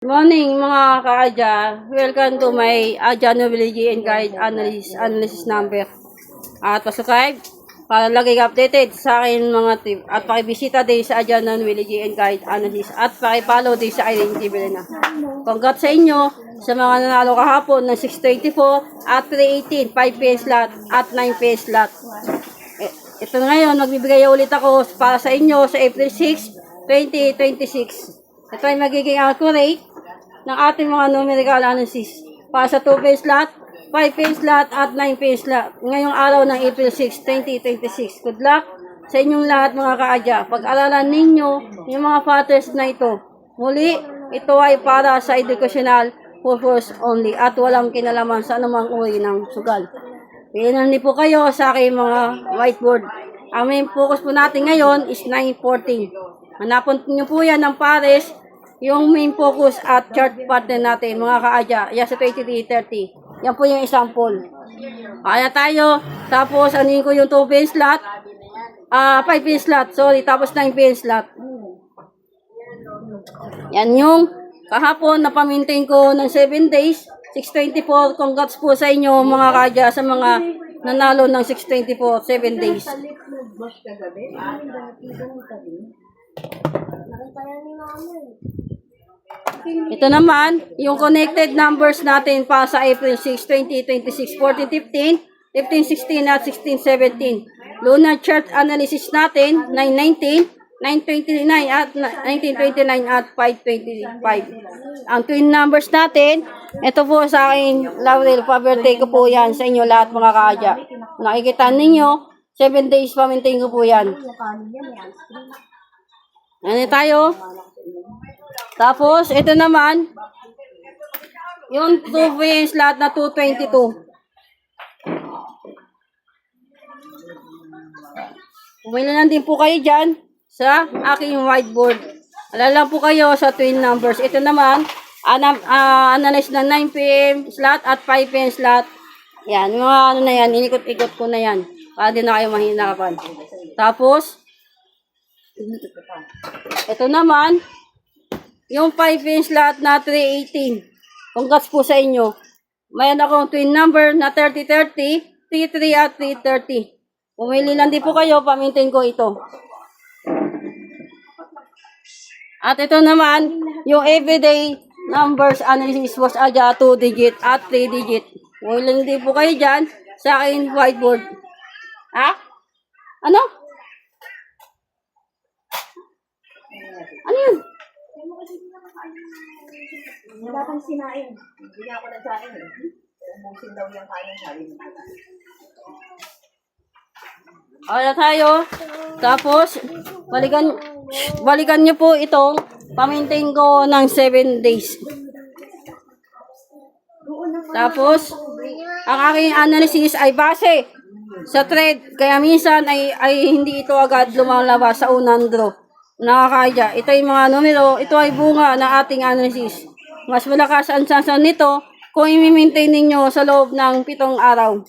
Morning mga ka-Adya. Welcome to my Adya Nobility and Guide analysis number. At pasubscribe para lagi updated sa akin mga tip. At pakibisita din sa Adya Nobility and Guide analysis. At pakipollow din sa Irene TV na. Congrats sa inyo sa mga nanalo kahapon ng 624 at 318, 5 PS lot at 9 PS lot. Ito ngayon, magbibigay ulit ako para sa inyo sa April 6, 2026. Ito ay magiging accurate ng ating mga numerical analysis para sa 2 page slot, 5 page slot at 9 page slot ngayong araw ng April 6, 2026. Good luck sa inyong lahat mga ka-Adya. Pag-aralan ninyo yung mga factors na ito. Muli, ito ay para sa educational purpose only at walang kinalaman sa anumang uri ng sugal. Pinan po kayo sa aking mga whiteboard. Ang main focus po natin ngayon is 914. Hanapon niyo po yan ng pares, yung main focus at chart pattern natin, mga ka-Adya. Yan sa 2330. Yan po yung example. Kaya tayo. Tapos, anin ko yung 2 pin slot. 5 pin slot. Sorry. Tapos 9 pin slot. Yan yung kahapon na pamintain ko ng 7 days. 624. Congrats po sa inyo, mga ka-Adya, sa mga nanalo ng 624. 7 days. Ito naman, yung connected numbers natin pa sa April 6, 2026, 1415, 1516 at 1617. Lunar chart analysis natin, 919, 929 at 1929 at 525. Ang twin numbers natin, ito po sa akin, Laurel, pa-birthday ko po yan sa inyo lahat mga ka-Adya. Nakikita ninyo, 7 days pa maintain ko po yan. Ano tayo? Tapos, ito naman, yung 2 pin slot na 222. Pumili lang din po kayo dyan sa aking whiteboard. Alala po kayo sa twin numbers. Ito naman, analyze na 9 PM slot at 5 PM slot. Yan, mga ano na yan, inikot-ikot ko na yan. Para din na kayo mahinapan. Tapos, ito naman, yung 5 pin slot na 318. Congrats po sa inyo. Mayroon akong twin number na 3030, 33 at 330. Pumili lang din po kayo, pamintain ko ito. At ito naman, yung everyday numbers analysis was Adya 2 digit at 3 digit. Pumili lang din po kayo dyan sa akin whiteboard. Ha? Ano? Ano yun? Wala kang sinain. Hindi nga ako nagsain eh. Umusin daw yung kanin sabi mo. Wala tayo. Tapos, balikan nyo po itong pamintain ko ng 7 days. Tapos, ang aking analysis ay base sa trade. Kaya minsan ay hindi ito agad lumalabas sa unang draw. Nakakaya. Ito yung mga numero. Ito ay bunga ng ating analysis. Mas malakas ang chance nito kung i-maintain ninyo sa loob ng 7 araw.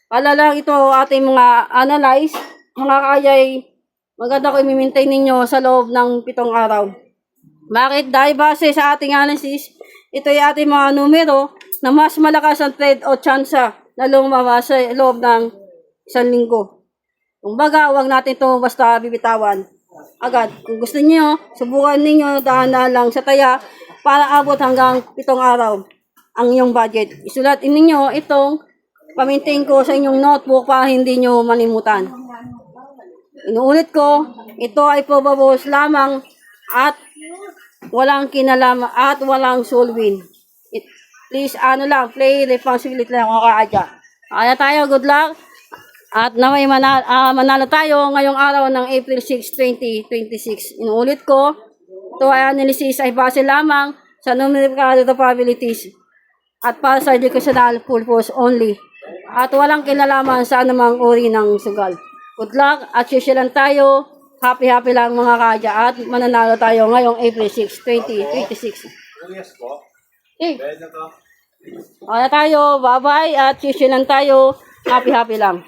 Pala lang ito ating mga analyze. Mga kaya ay maganda kung i-maintain ninyo sa loob ng 7 araw. Bakit? Dahil base sa ating analysis, ito ay ating mga numero na mas malakas ang trade o chance na lumabas sa loob ng 1 linggo. Kumbaga, huwag natin ito basta bibitawan agad. Kung gusto niyo, subukan niyo dahan-dahan lang sa taya para abot hanggang 7 araw ang inyong budget. Isulat ninyo itong pamintain ko sa inyong notebook para hindi nyo malimutan. Inuulit ko, ito ay probable lamang at walang kinalaman at walang soul win. Please, play responsibly lang mga ka-Adya. Kaya tayo, good luck. At naway manalo tayo ngayong araw ng April 6, 2026. Inuulit ko, ito ay analysis ay base lamang sa numerical probabilities at para sa educational purpose only. At walang kinalaman sa anumang uri ng sugal. Good luck at sisyalan tayo. Happy lang mga ka-Adya at mananalo tayo ngayong April 6, 2026. Kaya tayo, bye-bye at sisyalan tayo. Happy lang.